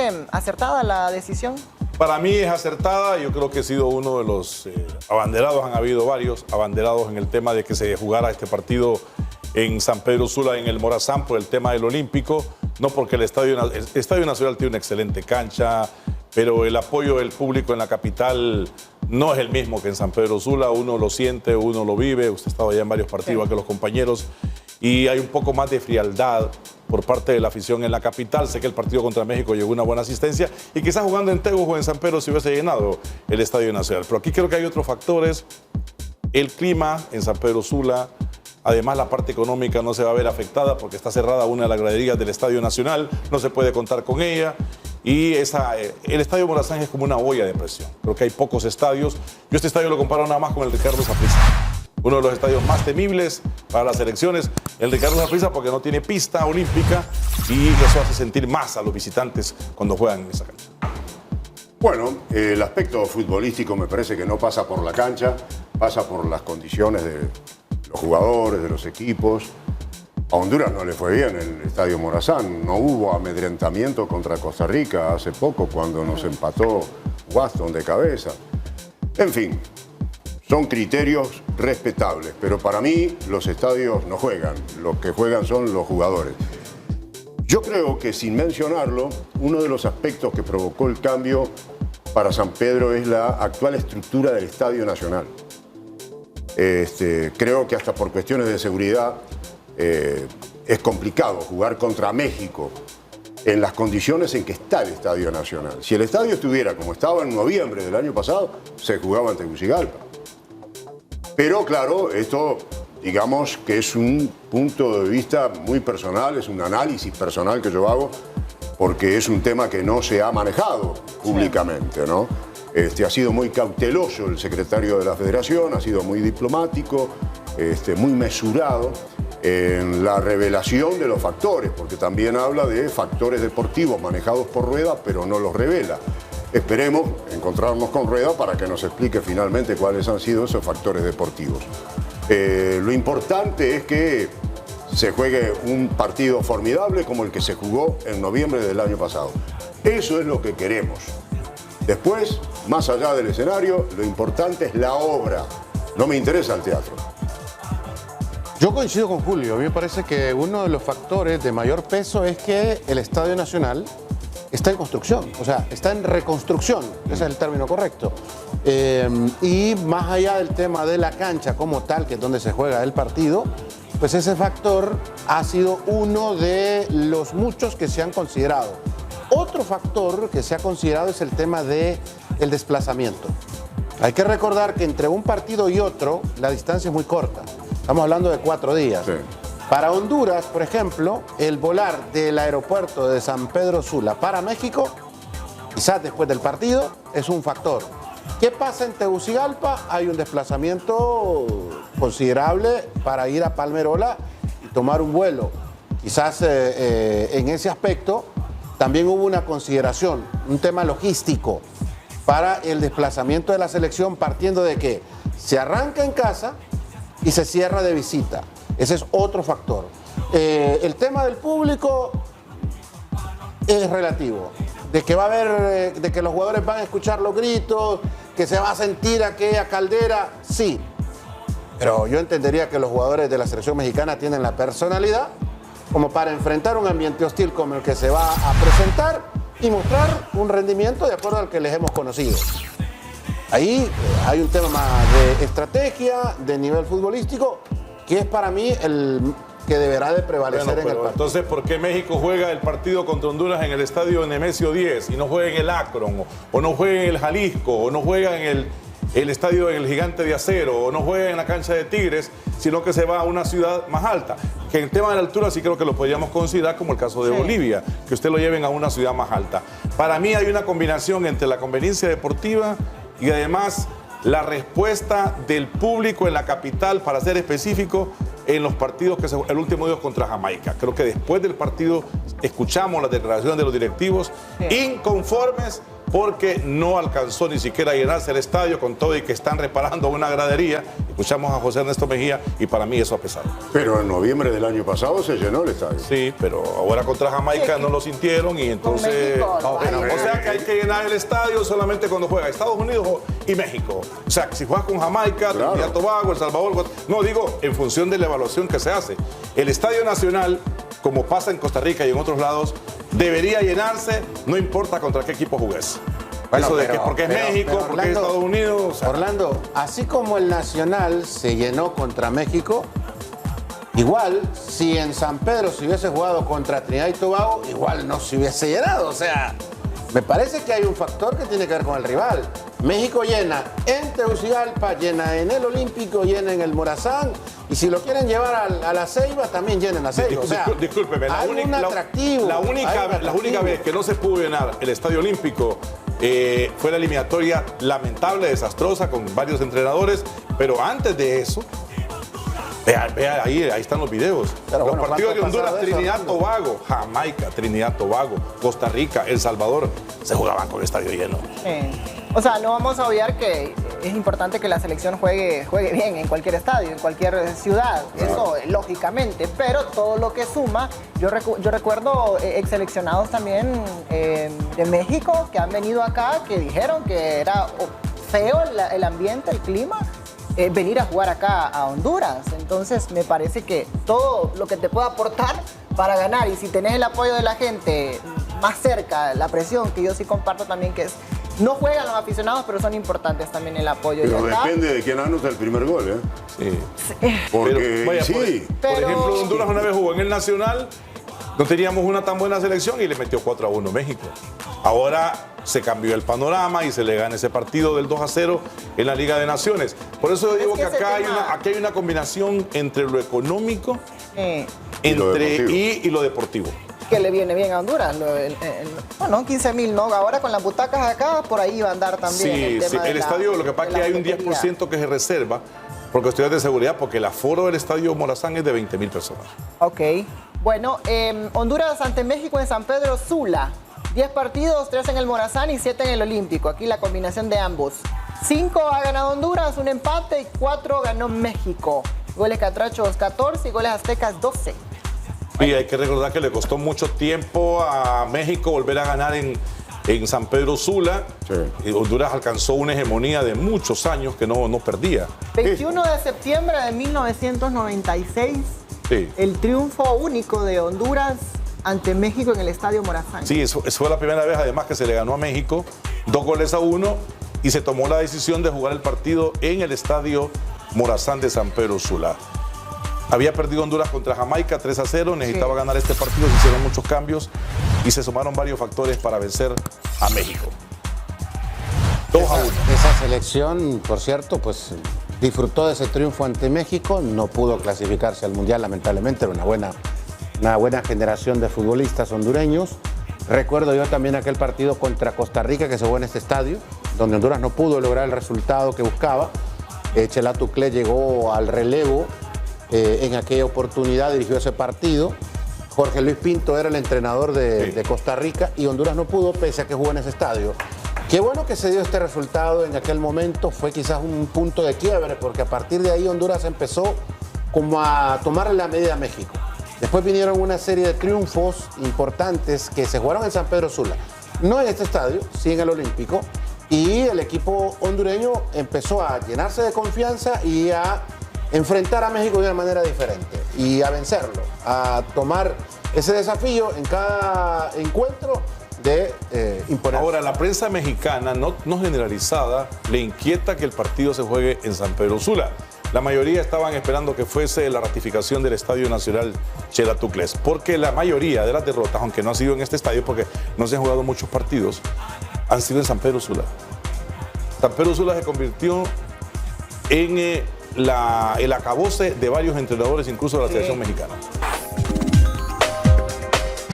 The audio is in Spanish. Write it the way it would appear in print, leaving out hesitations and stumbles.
parece acertada la decisión? Para mí es acertada. Yo creo que he sido uno de los abanderados. Han habido varios abanderados en el tema de que se jugara este partido en San Pedro Sula, en el Morazán, por el tema del Olímpico. No porque el Estadio Nacional tiene una excelente cancha, pero el apoyo del público en la capital no es el mismo que en San Pedro Sula. Uno lo siente, uno lo vive. Usted ha estado allá en varios partidos, sí, que los compañeros. Y hay un poco más de frialdad por parte de la afición en la capital. Sé que el partido contra México llegó una buena asistencia y quizás jugando en Tegucigalpa o en San Pedro se hubiese llenado el Estadio Nacional. Pero aquí creo que hay otros factores. El clima en San Pedro Sula, además la parte económica no se va a ver afectada porque está cerrada una de las graderías del Estadio Nacional, no se puede contar con ella. Y el Estadio Morazán es como una olla de presión. Creo que hay pocos estadios. Yo este estadio lo comparo nada más con el Ricardo Saprissa, uno de los estadios más temibles para las elecciones, el Ricardo Saprissa, porque no tiene pista olímpica y eso hace sentir más a los visitantes cuando juegan en esa cancha. Bueno, el aspecto futbolístico me parece que no pasa por la cancha, pasa por las condiciones de los jugadores, de los equipos. A Honduras no le fue bien el Estadio Morazán, no hubo amedrentamiento contra Costa Rica hace poco cuando nos empató Waston de cabeza. En fin, son criterios respetables, pero para mí los estadios no juegan, los que juegan son los jugadores. Yo creo que sin mencionarlo, uno de los aspectos que provocó el cambio para San Pedro es la actual estructura del Estadio Nacional. Creo que hasta por cuestiones de seguridad es complicado jugar contra México en las condiciones en que está el Estadio Nacional. Si el estadio estuviera como estaba en noviembre del año pasado, se jugaba en Tegucigalpa. Pero claro, esto digamos que es un punto de vista muy personal, es un análisis personal que yo hago, porque es un tema que no se ha manejado públicamente, ¿no? Ha sido muy cauteloso el secretario de la Federación, ha sido muy diplomático, muy mesurado en la revelación de los factores, porque también habla de factores deportivos manejados por Rueda, pero no los revela. Esperemos encontrarnos con Rueda para que nos explique finalmente cuáles han sido esos factores deportivos. Lo importante es que se juegue un partido formidable como el que se jugó en noviembre del año pasado. Eso es lo que queremos. Después, más allá del escenario, lo importante es la obra. No me interesa el teatro. Yo coincido con Julio. A mí me parece que uno de los factores de mayor peso es que el Estadio Nacional está en construcción, o sea, está en reconstrucción, ese es el término correcto. Y más allá del tema de la cancha como tal, que es donde se juega el partido, pues ese factor ha sido uno de los muchos que se han considerado. Otro factor que se ha considerado es el tema del desplazamiento. Hay que recordar que entre un partido y otro la distancia es muy corta. Estamos hablando de 4 días. Sí. Para Honduras, por ejemplo, el volar del aeropuerto de San Pedro Sula para México, quizás después del partido, es un factor. ¿Qué pasa en Tegucigalpa? Hay un desplazamiento considerable para ir a Palmerola y tomar un vuelo. Quizás en ese aspecto también hubo una consideración, un tema logístico para el desplazamiento de la selección, partiendo de que se arranca en casa y se cierra de visita. Ese es otro factor. El tema del público es relativo. De que va a haber, de que los jugadores van a escuchar los gritos, que se va a sentir aquella caldera, sí. Pero yo entendería que los jugadores de la selección mexicana tienen la personalidad como para enfrentar un ambiente hostil como el que se va a presentar y mostrar un rendimiento de acuerdo al que les hemos conocido. Ahí hay un tema más de estrategia, de nivel futbolístico, que es para mí el que deberá de prevalecer en el partido. Entonces, ¿por qué México juega el partido contra Honduras en el estadio Nemesio 10 y no juega en el Akron, o no juega en el Jalisco, o no juega en el estadio en el Gigante de Acero, o no juega en la cancha de Tigres, sino que se va a una ciudad más alta? Que en el tema de la altura sí creo que lo podríamos considerar como el caso de Bolivia, que usted lo lleven a una ciudad más alta. Para mí hay una combinación entre la conveniencia deportiva y además la respuesta del público en la capital, para ser específico, en los partidos que el último día contra Jamaica. Creo que después del partido escuchamos las declaraciones de los directivos inconformes porque no alcanzó ni siquiera a llenarse el estadio con todo y que están reparando una gradería. Escuchamos a José Ernesto Mejía y para mí eso ha pesado. Pero en noviembre del año pasado se llenó el estadio. Sí, pero ahora contra Jamaica no lo sintieron y entonces... México, no, o sea que hay que llenar el estadio solamente cuando juega Estados Unidos y México. O sea, que si juegas con Jamaica, Claro. Trinidad y Tobago, El Salvador... No, digo, en función de la evaluación que se hace. El Estadio Nacional, como pasa en Costa Rica y en otros lados, debería llenarse, no importa contra qué equipo jugues. Bueno, Eso de pero- que porque es pero- México, pero porque es Orlando- Estados Unidos... o sea, Orlando, así como el Nacional se llenó contra México, igual si en San Pedro se hubiese jugado contra Trinidad y Tobago, igual no se hubiese llenado. O sea, me parece que hay un factor que tiene que ver con el rival. México llena en Tegucigalpa, llena en el Olímpico, llena en el Morazán. Y si lo quieren llevar a la Ceiba, también llenen la Ceiba. O sea, discúlpeme, hay un atractivo. la hay un única atractivo. vez que no se pudo llenar el Estadio Olímpico fue la eliminatoria lamentable, desastrosa, con varios entrenadores, pero antes de eso, vea ahí están los videos. Pero Los bueno, partidos de ¿cuánto ha Honduras, pasado de eso, Trinidad, Orlando? Tobago, Jamaica, Trinidad, Tobago, Costa Rica, El Salvador, se jugaban con el estadio lleno. O sea, no vamos a obviar que es importante que la selección juegue bien en cualquier estadio, en cualquier ciudad. Eso, lógicamente. Pero todo lo que suma, yo recuerdo ex seleccionados también de México que han venido acá, que dijeron que era feo el ambiente, el clima, venir a jugar acá a Honduras. Entonces, me parece que todo lo que te pueda aportar para ganar, y si tenés el apoyo de la gente más cerca, la presión, que yo sí comparto también, que es no juegan los aficionados, pero son importantes también el apoyo. Pero Y acá, depende de quién anota el primer gol, ¿eh? Sí. Porque Pero, vaya, sí. por Pero- ejemplo, Honduras una vez jugó en el Nacional, no teníamos una tan buena selección y le metió 4-1 México. Ahora se cambió el panorama y se le gana ese partido del 2-0 en la Liga de Naciones. Por eso yo digo que que ese acá tema- aquí hay una combinación entre lo económico Y lo entre deportivo. y lo deportivo. que le viene bien a Honduras. Bueno, 15,000, ¿no? Ahora con las butacas acá, por ahí va a andar también. Sí, sí. tema de El la- estadio, lo que pasa es de que la hay un boletería. 10% que se reserva por cuestiones de seguridad, porque el aforo del estadio Morazán es de 20,000 personas. Ok. Bueno, Honduras ante México en San Pedro Sula. 10 partidos, 3 en el Morazán y 7 en el Olímpico. Aquí la combinación de ambos. 5 ha ganado Honduras, un empate, y 4 ganó México. Goles catrachos 14 y goles aztecas 12. Y hay que recordar que le costó mucho tiempo a México volver a ganar en San Pedro Sula. Sí. Y Honduras alcanzó una hegemonía de muchos años que no perdía. 21 de septiembre de 1996, Sí. el triunfo único de Honduras ante México en el Estadio Morazán. Sí, eso fue la primera vez además que se le ganó a México 2-1 y se tomó la decisión de jugar el partido en el Estadio Morazán de San Pedro Sula. Había perdido Honduras contra Jamaica 3-0, necesitaba Sí. ganar este partido, se hicieron muchos cambios y se sumaron varios factores para vencer a México. 2-1. Esa selección, por cierto, pues disfrutó de ese triunfo ante México, no pudo clasificarse al Mundial, lamentablemente, era una buena generación de futbolistas hondureños. Recuerdo yo también aquel partido contra Costa Rica que se jugó en este estadio, donde Honduras no pudo lograr el resultado que buscaba. Chelat Tuclé llegó al relevo en aquella oportunidad, dirigió ese partido. Jorge Luis Pinto era el entrenador de Costa Rica y Honduras no pudo, pese a que jugó en ese estadio. Qué bueno que se dio este resultado en aquel momento, fue quizás un punto de quiebre, porque a partir de ahí Honduras empezó como a tomarle la medida a México. Después vinieron una serie de triunfos importantes que se jugaron en San Pedro Sula. No en este estadio, sí en el Olímpico. Y el equipo hondureño empezó a llenarse de confianza y a enfrentar a México de una manera diferente. Y a vencerlo, a tomar ese desafío en cada encuentro de imponer. Ahora, la prensa mexicana, no generalizada, le inquieta que el partido se juegue en San Pedro Sula. La mayoría estaban esperando que fuese la ratificación del Estadio Nacional Chelat Tuclé, porque la mayoría de las derrotas, aunque no ha sido en este estadio, porque no se han jugado muchos partidos, han sido en San Pedro Sula. San Pedro Sula se convirtió en el acabose de varios entrenadores, incluso de la selección mexicana.